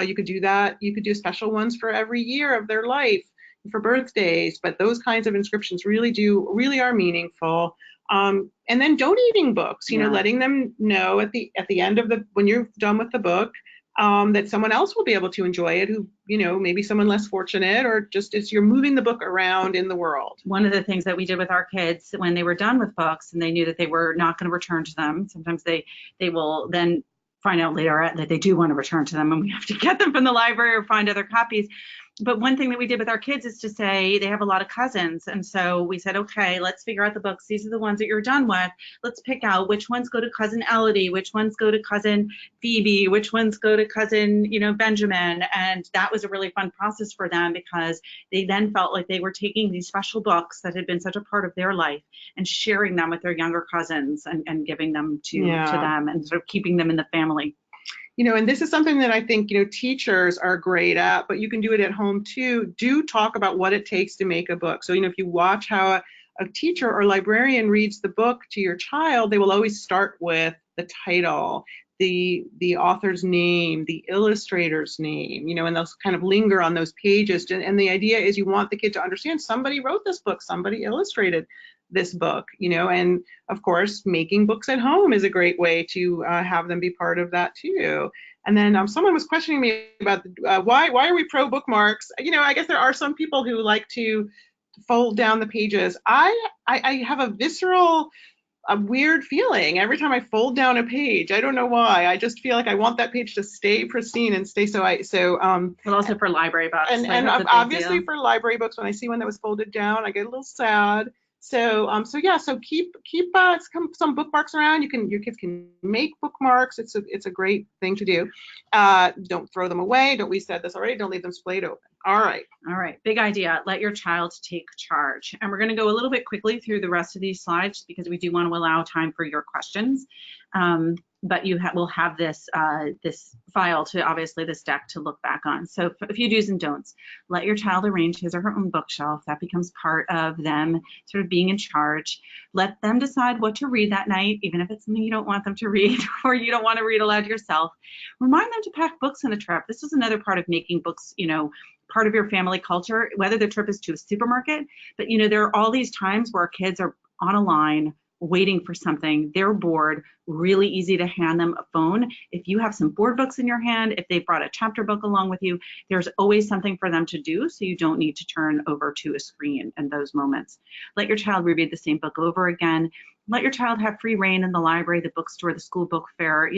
You could do that. You could do special ones for every year of their life, for birthdays, but those kinds of inscriptions really are meaningful. And then donating books, letting them know at the end of when you're done with the book, that someone else will be able to enjoy it, who, maybe someone less fortunate, or just as you're moving the book around in the world. One of the things that we did with our kids when they were done with books and they knew that they were not going to return to them, sometimes they will then find out later that they do want to return to them, and we have to get them from the library or find other copies. But one thing that we did with our kids is to say, they have a lot of cousins. And so we said, okay, let's figure out the books. These are the ones that you're done with. Let's pick out which ones go to cousin Elodie, which ones go to cousin Phoebe, which ones go to cousin, Benjamin. And that was a really fun process for them, because they then felt like they were taking these special books that had been such a part of their life and sharing them with their younger cousins and giving them to them and sort of keeping them in the family. And this is something that I think, teachers are great at, but you can do it at home too. Do talk about what it takes to make a book. So, if you watch how a teacher or librarian reads the book to your child, they will always start with the title, the author's name, the illustrator's name, and they'll kind of linger on those pages. And the idea is you want the kid to understand somebody wrote this book, somebody illustrated this book, and of course, making books at home is a great way to have them be part of that too. And then someone was questioning me about why are we pro bookmarks? I guess there are some people who like to fold down the pages. I have a visceral, weird feeling every time I fold down a page. I don't know why. I just feel like I want that page to stay pristine and stay But also for library books. And obviously for library books, when I see one that was folded down, I get a little sad. So keep some bookmarks around. Your kids can make bookmarks. It's a great thing to do. Don't throw them away. We said this already. Don't leave them splayed open. All right. Big idea. Let your child take charge. And we're going to go a little bit quickly through the rest of these slides because we do want to allow time for your questions. But we'll have this file to, obviously, this deck to look back on. So a few do's and don'ts. Let your child arrange his or her own bookshelf. That becomes part of them sort of being in charge. Let them decide what to read that night, even if it's something you don't want them to read or you don't want to read aloud yourself. Remind them to pack books on a trip. This is another part of making books, part of your family culture, whether the trip is to a supermarket. But, there are all these times where kids are on a line waiting for something, they're bored, really easy to hand them a phone. If you have some board books in your hand, if they've brought a chapter book along with you, there's always something for them to do, so you don't need to turn over to a screen in those moments. Let your child reread the same book over again. Let your child have free reign in the library, the bookstore, the school book fair.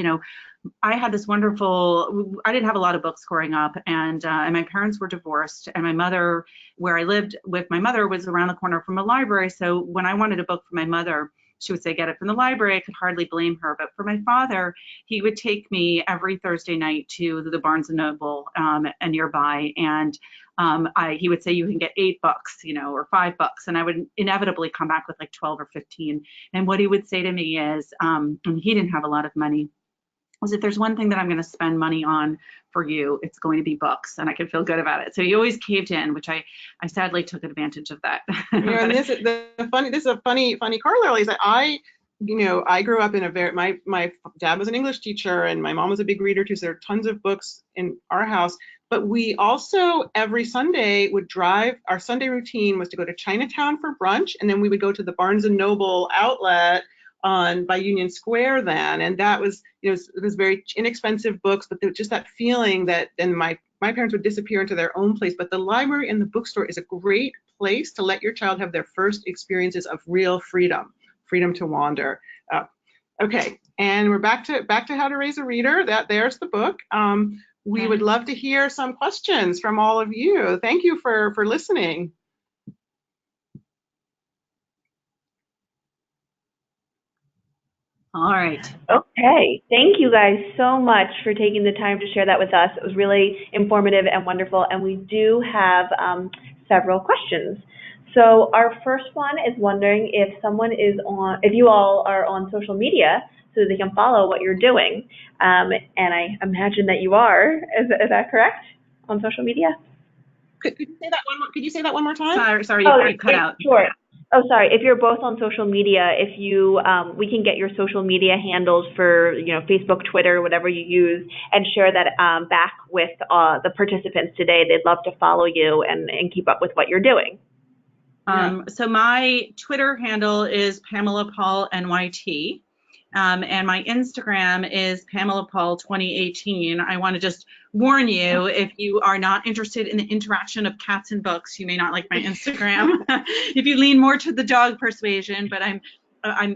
I had this wonderful, I didn't have a lot of books growing up, and my parents were divorced, and my mother, where I lived with my mother, was around the corner from a library. So when I wanted a book for my mother, she would say, get it from the library. I could hardly blame her. But for my father, he would take me every Thursday night to the Barnes & Noble nearby. And he would say, you can get 8 books, or 5 books. And I would inevitably come back with like 12 or 15. And what he would say to me is, and he didn't have a lot of money, was if there's one thing that I'm going to spend money on for you, it's going to be books, and I can feel good about it. So he always caved in, which I sadly took advantage of that. And this is a funny corollary is that I grew up in my dad was an English teacher and my mom was a big reader too, so there are tons of books in our house. But we also every Sunday would drive. Our Sunday routine was to go to Chinatown for brunch, and then we would go to the Barnes & Noble outlet by Union Square then, and that was, it was very inexpensive books, but just that feeling that then my parents would disappear into their own place. But the library and the bookstore is a great place to let your child have their first experiences of real freedom to wander. Okay, and we're back to How to Raise a Reader. There's the book. We would love to hear some questions from all of you. Thank you for listening. All right. Okay, thank you guys so much for taking the time to share that with us. It was really informative and wonderful, and we do have several questions. So our first one is wondering if you all are on social media so that they can follow what you're doing. And I imagine that you are. Is that correct? On social media? Could you say that one more? Could you say that one more time? Sorry, you cut out. Sure. Oh, sorry. If you're both on social media, we can get your social media handles for, Facebook, Twitter, whatever you use, and share that back with the participants today. They'd love to follow you and keep up with what you're doing. So my Twitter handle is Pamela Paul NYT. And my Instagram is Pamela Paul 2018. I want to just warn you, if you are not interested in the interaction of cats and books, you may not like my Instagram. If you lean more to the dog persuasion, but I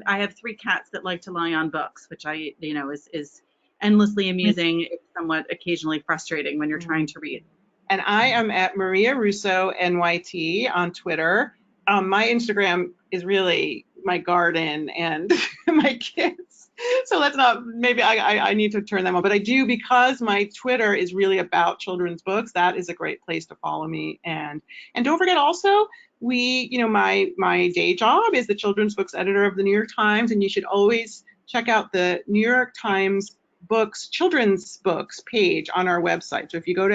have 3 cats that like to lie on books, which is endlessly amusing, somewhat occasionally frustrating when you're trying to read. And I am at Maria Russo NYT on Twitter. My Instagram is really my garden and my kids. So let's not, maybe I need to turn them on, but I do, because my Twitter is really about children's books. That is a great place to follow me. And don't forget also, my day job is the children's books editor of the New York Times, and you should always check out the New York Times children's books page on our website. So if you go to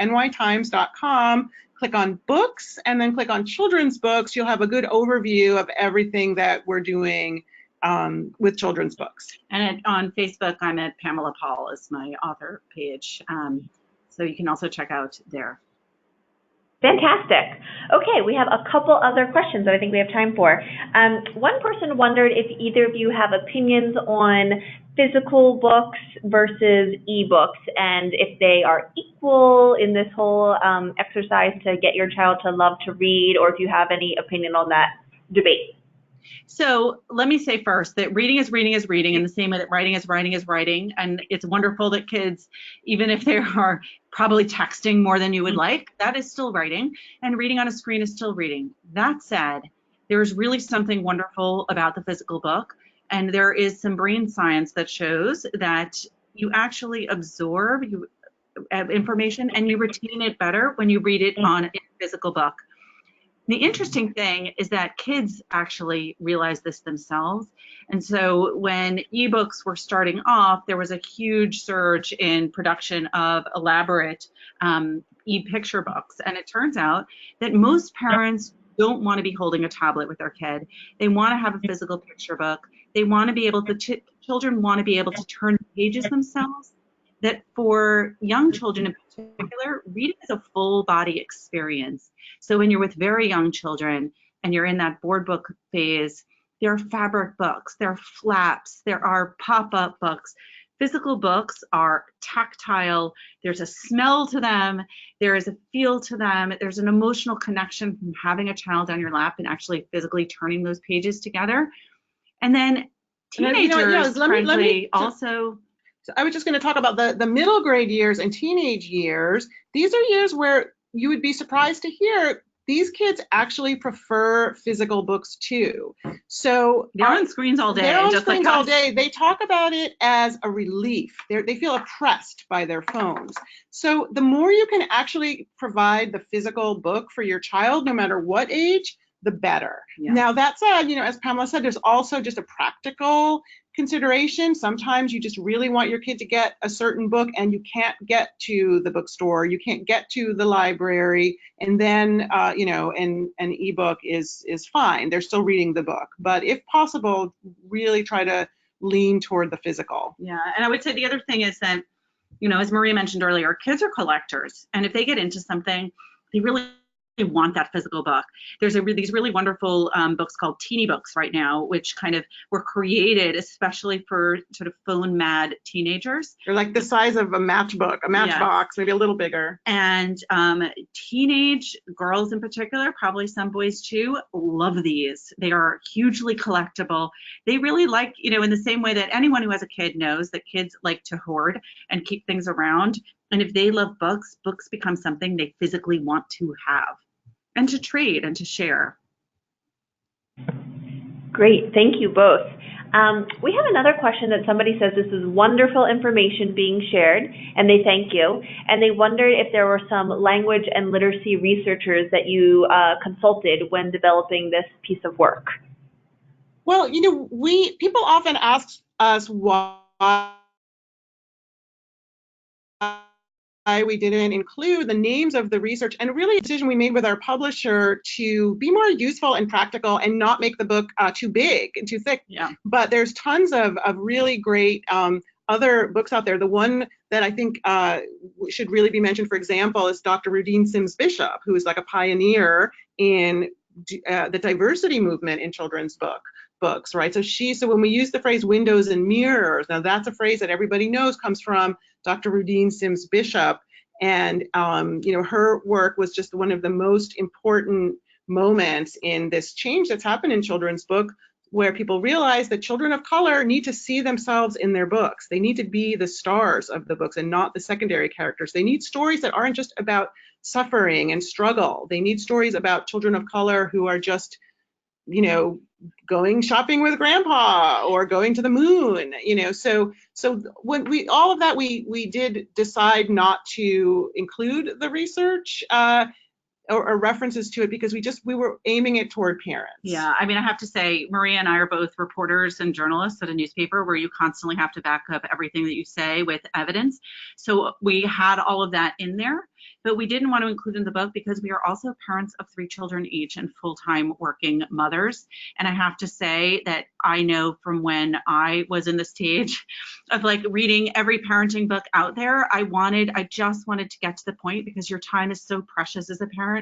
nytimes.com, click on books, and then click on children's books, you'll have a good overview of everything that we're doing with children's books. And on Facebook, I'm at Pamela Paul is my author page. So you can also check out there. Fantastic. Okay, we have a couple other questions that I think we have time for. One person wondered if either of you have opinions on physical books versus ebooks, and if they are equal in this whole exercise to get your child to love to read, or if you have any opinion on that debate. So let me say first that reading is reading is reading, in the same way that writing is writing is writing. And it's wonderful that kids, even if they are probably texting more than you would like, that is still writing, and reading on a screen is still reading. That said, there's really something wonderful about the physical book. And there is some brain science that shows that you actually absorb information and you retain it better when you read it on a physical book. The interesting thing is that kids actually realize this themselves. And so when ebooks were starting off, there was a huge surge in production of elaborate e-picture books. And it turns out that most parents don't want to be holding a tablet with their kid. They want to have a physical picture book. They want to be able to, children want to be able to turn the pages themselves. That for young children in particular, reading is a full body experience. So when you're with very young children and you're in that board book phase, there are fabric books, there are flaps, there are pop-up books. Physical books are tactile. There's a smell to them. There is a feel to them. There's an emotional connection from having a child on your lap and actually physically turning those pages together. And then teenagers, also. So I was just going to talk about the middle grade years and teenage years. These are years where you would be surprised to hear these kids actually prefer physical books too. So they're on screens all day. They're on screens all day. They talk about it as a relief. They feel oppressed by their phones. So the more you can actually provide the physical book for your child, no matter what age, the better. Yeah. Now that said, as Pamela said, there's also just a practical consideration. Sometimes you just really want your kid to get a certain book and you can't get to the bookstore, you can't get to the library, and then an ebook is fine. They're still reading the book, but if possible, really try to lean toward the physical. Yeah, and I would say the other thing is that, as Maria mentioned earlier, kids are collectors, and if they get into something, they really want that physical book. There's these really wonderful books called teeny books right now, which kind of were created especially for sort of phone mad teenagers. They're like the size of a matchbook, a matchbox, maybe a little bigger. And teenage girls in particular, probably some boys too, love these. They are hugely collectible. They really like, in the same way that anyone who has a kid knows that kids like to hoard and keep things around. And if they love books, books become something they physically want to have and to trade and to share. Great, thank you both. We have another question that somebody says this is wonderful information being shared, and they thank you. And they wondered if there were some language and literacy researchers that you consulted when developing this piece of work. Well, people often ask us why we didn't include the names of the research, and really a decision we made with our publisher to be more useful and practical and not make the book too big and too thick. Yeah. But there's tons of really great other books out there. The one that I think should really be mentioned, for example, is Dr. Rudine Sims Bishop, who is like a pioneer in the diversity movement in children's books, right? So when we use the phrase windows and mirrors, now that's a phrase that everybody knows comes from Dr. Rudine Sims Bishop, and her work was just one of the most important moments in this change that's happened in children's book, where people realize that children of color need to see themselves in their books. They need to be the stars of the books and not the secondary characters. They need stories that aren't just about suffering and struggle. They need stories about children of color who are just, going shopping with grandpa or going to the moon, so when all of that, we did decide not to include the research or references to it, because we were aiming it toward parents. Yeah, I mean, I have to say, Maria and I are both reporters and journalists at a newspaper where you constantly have to back up everything that you say with evidence. So we had all of that in there, but we didn't want to include in the book because we are also parents of 3 children each and full-time working mothers. And I have to say that I know from when I was in the stage of like reading every parenting book out there, I just wanted to get to the point, because your time is so precious as a parent,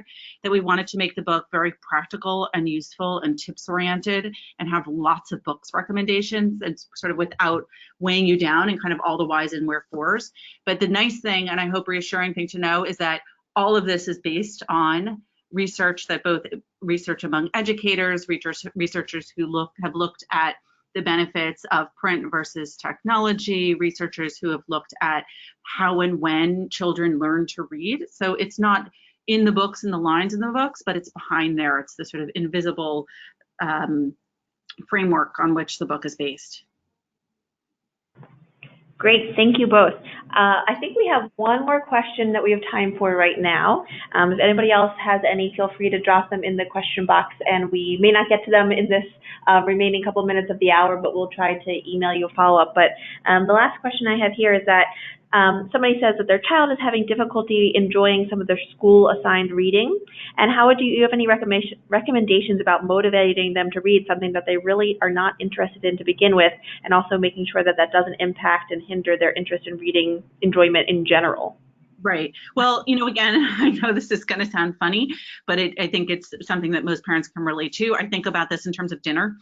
that we wanted to make the book very practical and useful and tips oriented and have lots of books recommendations, and sort of without weighing you down and kind of all the whys and wherefores. But the nice thing, and I hope reassuring thing to know, is that all of this is based on research among educators, researchers who have looked at the benefits of print versus technology, researchers who have looked at how and when children learn to read. So it's not in the books and the lines in the books, but it's behind there. It's the sort of invisible framework on which the book is based. Great, thank you both. I think we have one more question that we have time for right now. If anybody else has any, feel free to drop them in the question box, and we may not get to them in this remaining couple minutes of the hour, but we'll try to email you a follow-up. But the last question I have here is that somebody says that their child is having difficulty enjoying some of their school-assigned reading, and do you have any recommendations about motivating them to read something that they really are not interested in to begin with, and also making sure that that doesn't impact and hinder their interest in reading enjoyment in general? Right. Well, again, I know this is going to sound funny, but I think it's something that most parents can relate to. I think about this in terms of dinner,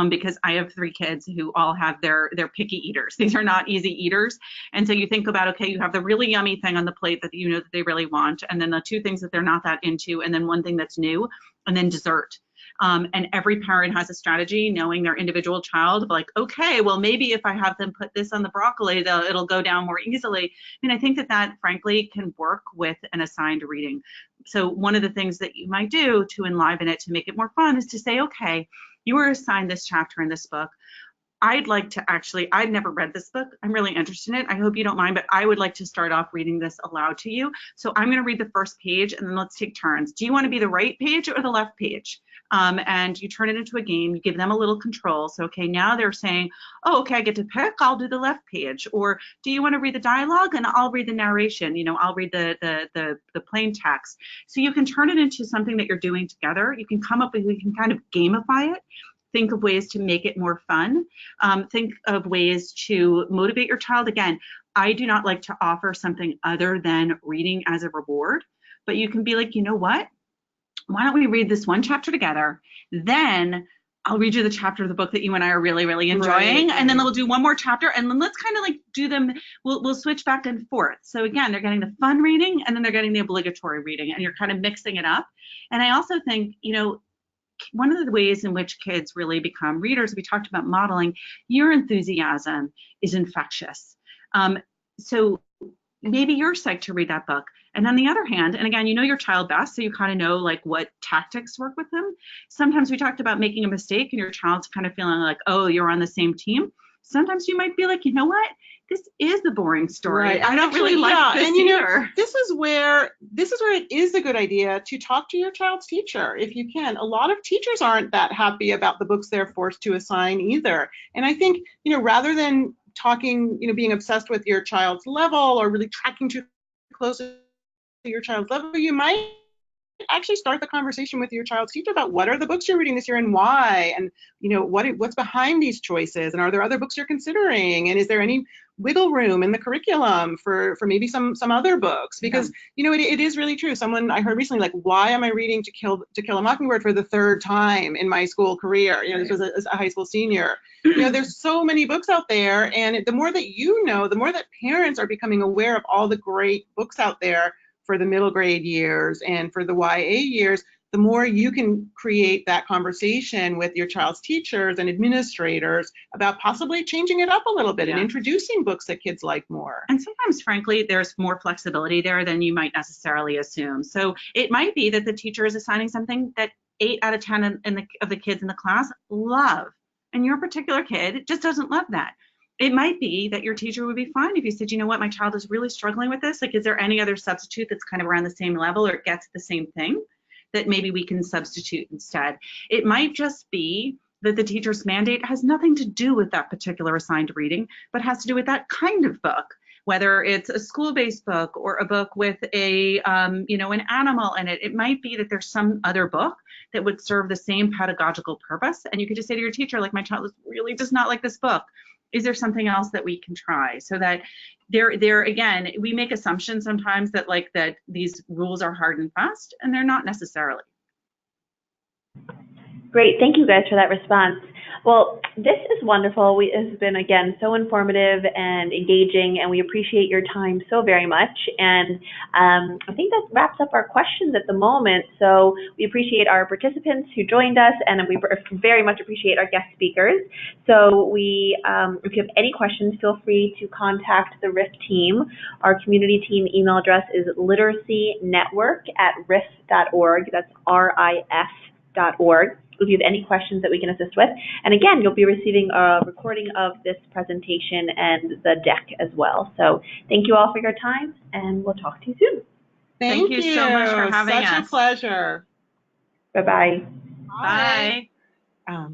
because I have 3 kids who all have their picky eaters. These are not easy eaters. And so you think about, okay, you have the really yummy thing on the plate that that they really want, and then the 2 things that they're not that into, and then one thing that's new, and then dessert. And every parent has a strategy, knowing their individual child, like, okay, well, maybe if I have them put this on the broccoli, it'll go down more easily. I mean, I think that frankly can work with an assigned reading. So one of the things that you might do to enliven it, to make it more fun, is to say, okay, you were assigned this chapter in this book. I'd never read this book. I'm really interested in it. I hope you don't mind, but I would like to start off reading this aloud to you. So I'm going to read the first page, and then let's take turns. Do you want to be the right page or the left page? And you turn it into a game. You give them a little control. So, okay, now they're saying, oh, okay, I get to pick. I'll do the left page. Or do you want to read the dialogue, and I'll read the narration? I'll read the plain text. So you can turn it into something that you're doing together. You can kind of gamify it. Think of ways to make it more fun. Think of ways to motivate your child. Again, I do not like to offer something other than reading as a reward, but you can be like, you know what? Why don't we read this one chapter together? Then I'll read you the chapter of the book that you and I are really, really enjoying. Right. And then we'll do one more chapter, and then let's kind of like do them. We'll switch back and forth. So again, they're getting the fun reading, and then they're getting the obligatory reading, and you're kind of mixing it up. And I also think, one of the ways in which kids really become readers, we talked about modeling, your enthusiasm is infectious. So maybe you're psyched to read that book. And on the other hand, and again, you know your child best, so you kind of know like what tactics work with them. Sometimes we talked about making a mistake and your child's kind of feeling like, oh, you're on the same team. Sometimes you might be like, you know what? This is a boring story. Right. I don't really like this and either. This is where it is a good idea to talk to your child's teacher if you can. A lot of teachers aren't that happy about the books they're forced to assign either. And I think, rather than talking, being obsessed with your child's level or really tracking too close to your child's level, you might actually start the conversation with your child's teacher about what are the books you're reading this year and why, and what's behind these choices, and are there other books you're considering, and is there any wiggle room in the curriculum for maybe some other books, because it is really true. Someone I heard recently, like, why am I reading To Kill a Mockingbird for the third time in my school career? This was a high school senior. There's so many books out there, and the more that the more that parents are becoming aware of all the great books out there for the middle grade years and for the YA years, the more you can create that conversation with your child's teachers and administrators about possibly changing it up a little bit and introducing books that kids like more. And sometimes, frankly, there's more flexibility there than you might necessarily assume. So it might be that the teacher is assigning something that 8 out of 10 of the kids in the class love, and your particular kid just doesn't love that. It might be that your teacher would be fine if you said, you know what, my child is really struggling with this. Like, is there any other substitute that's kind of around the same level or gets the same thing that maybe we can substitute instead? It might just be that the teacher's mandate has nothing to do with that particular assigned reading, but has to do with that kind of book, whether it's a school-based book or a book with an animal in it. It might be that there's some other book that would serve the same pedagogical purpose. And you could just say to your teacher, like, my child really does not like this book. Is there something else that we can try? So that there again, we make assumptions sometimes that these rules are hard and fast, and they're not necessarily. Great, thank you guys for that response. Well, this is wonderful. It has been, again, so informative and engaging, and we appreciate your time so very much. And I think that wraps up our questions at the moment. So we appreciate our participants who joined us, and we very much appreciate our guest speakers. So if you have any questions, feel free to contact the RIF team. Our community team email address is literacynetwork@rif.org. That's RIF.org. If you have any questions that we can assist with. And again, you'll be receiving a recording of this presentation and the deck as well. So thank you all for your time, and we'll talk to you soon. Thank you so much for having us. Such a pleasure. Bye-bye. Bye. Bye.